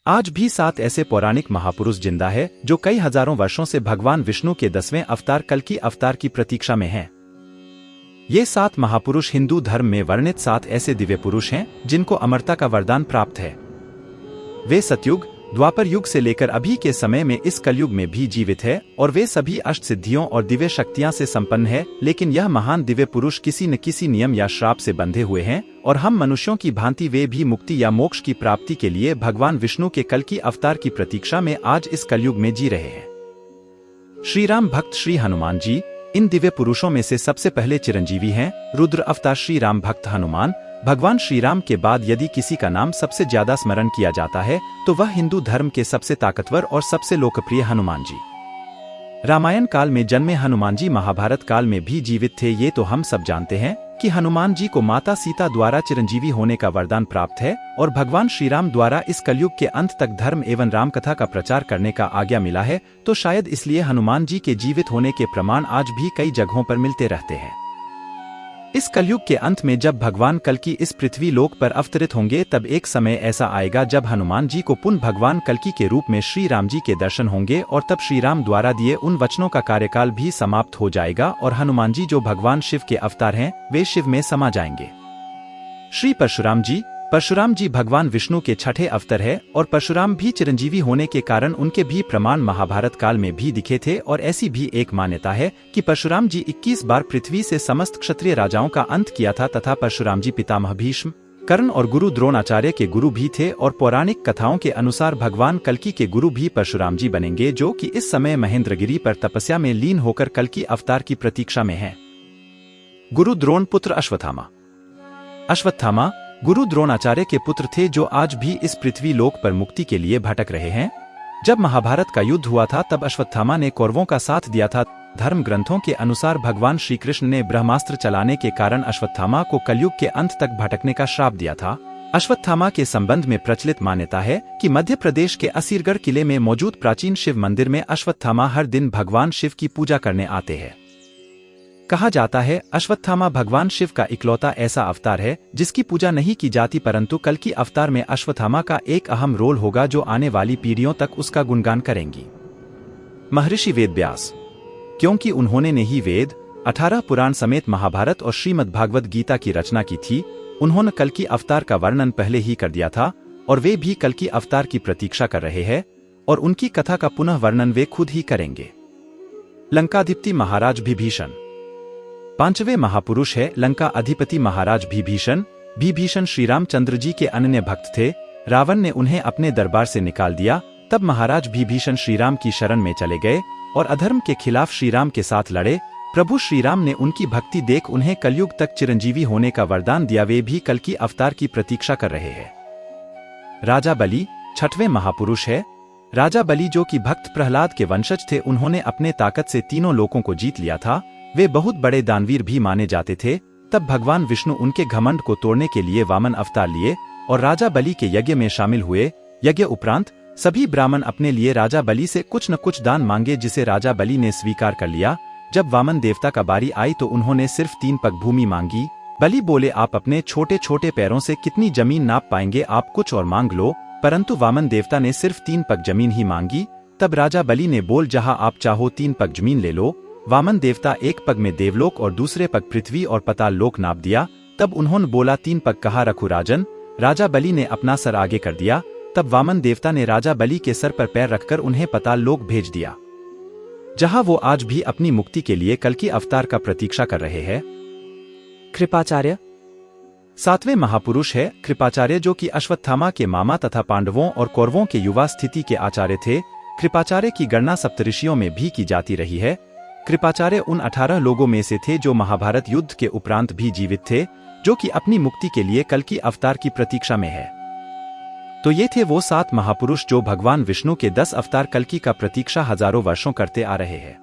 आज भी 7 ऐसे पौराणिक महापुरुष जिंदा है जो कई हजारों वर्षों से भगवान विष्णु के 10वें अवतार कल्कि अवतार की प्रतीक्षा में हैं। ये 7 महापुरुष हिंदू धर्म में वर्णित 7 ऐसे दिव्य पुरुष हैं जिनको अमरता का वरदान प्राप्त है। वे सतयुग, द्वापर युग से लेकर अभी के समय में इस कलयुग में भी जीवित है और वे सभी अष्ट सिद्धियों और दिव्य शक्तियां से संपन्न है। लेकिन यह महान दिव्य पुरुष किसी न किसी नियम या श्राप से बंधे हुए हैं और हम मनुष्यों की भांति वे भी मुक्ति या मोक्ष की प्राप्ति के लिए भगवान विष्णु के कल्कि अवतार की प्रतीक्षा में आज इस कलयुग में जी रहे हैं। श्री राम भक्त श्री हनुमान जी इन दिव्य पुरुषों में से सबसे पहले चिरंजीवी हैं। रुद्र अवतार श्री राम भक्त हनुमान। भगवान श्री राम के बाद यदि किसी का नाम सबसे ज्यादा स्मरण किया जाता है तो वह हिंदू धर्म के सबसे ताकतवर और सबसे लोकप्रिय हनुमान जी। रामायण काल में जन्मे हनुमान जी महाभारत काल में भी जीवित थे। ये तो हम सब जानते हैं कि हनुमान जी को माता सीता द्वारा चिरंजीवी होने का वरदान प्राप्त है और भगवान श्री राम द्वारा इस कलयुग के अंत तक धर्म एवं राम कथा का प्रचार करने का आज्ञा मिला है। तो शायद इसलिए हनुमान जी के जीवित होने के प्रमाण आज भी कई जगहों पर मिलते रहते हैं। इस कलयुग के अंत में जब भगवान कल्कि इस पृथ्वी लोक पर अवतरित होंगे तब एक समय ऐसा आएगा जब हनुमान जी को पुनः भगवान कल्कि के रूप में श्री राम जी के दर्शन होंगे और तब श्री राम द्वारा दिए उन वचनों का कार्यकाल भी समाप्त हो जाएगा और हनुमान जी जो भगवान शिव के अवतार हैं वे शिव में समा जाएंगे। श्री परशुराम जी भगवान विष्णु के छठे अवतार है और परशुराम भी चिरंजीवी होने के कारण उनके भी प्रमाण महाभारत काल में भी दिखे थे। और ऐसी भी एक मान्यता है कि परशुराम जी 21 बार पृथ्वी से समस्त क्षत्रिय राजाओं का अंत किया था तथा परशुराम जी पितामह भीष्म, कर्ण और गुरु द्रोणाचार्य के गुरु भी थे। और पौराणिक कथाओं के अनुसार भगवान कल्कि के गुरु भी परशुराम जी बनेंगे जो कि इस समय महेंद्रगिरी पर तपस्या में लीन होकर कल्कि अवतार की प्रतीक्षा में है। गुरु द्रोण पुत्र अश्वत्थामा गुरु द्रोणाचार्य के पुत्र थे जो आज भी इस पृथ्वी लोक पर मुक्ति के लिए भटक रहे हैं। जब महाभारत का युद्ध हुआ था तब अश्वत्थामा ने कौरवों का साथ दिया था। धर्म ग्रंथों के अनुसार भगवान श्री कृष्ण ने ब्रह्मास्त्र चलाने के कारण अश्वत्थामा को कलयुग के अंत तक भटकने का श्राप दिया था। अश्वत्थामा के संबंध में प्रचलित मान्यता है कि मध्य प्रदेश के असीरगढ़ किले में मौजूद प्राचीन शिव मंदिर में अश्वत्थामा हर दिन भगवान शिव की पूजा करने आते हैं। कहा जाता है अश्वत्थामा भगवान शिव का इकलौता ऐसा अवतार है जिसकी पूजा नहीं की जाती, परंतु कल्कि अवतार में अश्वत्थामा का एक अहम रोल होगा जो आने वाली पीढ़ियों तक उसका गुणगान करेंगी। महर्षि वेद व्यास, क्योंकि उन्होंने ने ही वेद, 18 पुराण समेत महाभारत और श्रीमद् भागवत गीता की रचना की थी, उन्होंने कल्कि अवतार का वर्णन पहले ही कर दिया था और वे भी कल्कि अवतार की प्रतीक्षा कर रहे हैं और उनकी कथा का पुनः वर्णन वे खुद ही करेंगे। लंकाधिपति महाराज विभीषण 5वें महापुरुष है लंका अधिपति महाराज विभीषण श्री रामचंद्र जी के अनन्य भक्त थे। रावण ने उन्हें अपने दरबार से निकाल दिया। तब महाराज विभीषण श्री राम की शरण में चले गए और अधर्म के खिलाफ श्री राम के साथ लड़े। प्रभु श्री राम ने उनकी भक्ति देख उन्हें कलयुग तक चिरंजीवी होने का वरदान दिया। वे भी कल्कि अवतार की प्रतीक्षा कर रहे हैं। राजा बलि 6वें महापुरुष है। राजा बलि जो कि भक्त प्रहलाद के वंशज थे, उन्होंने अपने ताकत से तीनों लोकों को जीत लिया था। वे बहुत बड़े दानवीर भी माने जाते थे। तब भगवान विष्णु उनके घमंड को तोड़ने के लिए वामन अवतार लिए और राजा बलि के यज्ञ में शामिल हुए। यज्ञ उपरांत सभी ब्राह्मण अपने लिए राजा बलि से कुछ न कुछ दान मांगे, जिसे राजा बलि ने स्वीकार कर लिया। जब वामन देवता का बारी आई तो उन्होंने सिर्फ 3 पग भूमि मांगी। बलि बोले, आप अपने छोटे छोटे पैरों से कितनी जमीन नाप पाएंगे, आप कुछ और मांग लो। परंतु वामन देवता ने सिर्फ 3 पग जमीन ही मांगी। तब राजा बलि ने बोल, जहां आप चाहो 3 पग जमीन ले लो। वामन देवता 1 पग में देवलोक और दूसरे पग पृथ्वी और पाताल लोक नाप दिया। तब उन्होंने बोला, 3 पग कहाँ रखूं राजन। राजा बलि ने अपना सर आगे कर दिया। तब वामन देवता ने राजा बलि के सर पर पैर रखकर उन्हें पाताल लोक भेज दिया, जहां वो आज भी अपनी मुक्ति के लिए कल्कि अवतार का प्रतीक्षा कर रहे हैं। कृपाचार्य 7वें महापुरुष है। कृपाचार्य जो कि अश्वत्थामा के मामा तथा पांडवों और कौरवों के युवा स्थिति के आचार्य थे। कृपाचार्य की गणना सप्तऋषियों में भी की जाती रही है। कृपाचार्य उन 18 लोगों में से थे जो महाभारत युद्ध के उपरांत भी जीवित थे, जो कि अपनी मुक्ति के लिए कल्कि अवतार की प्रतीक्षा में है। तो ये थे वो 7 महापुरुष जो भगवान विष्णु के 10 अवतार कल्कि का प्रतीक्षा हजारों वर्षों करते आ रहे हैं।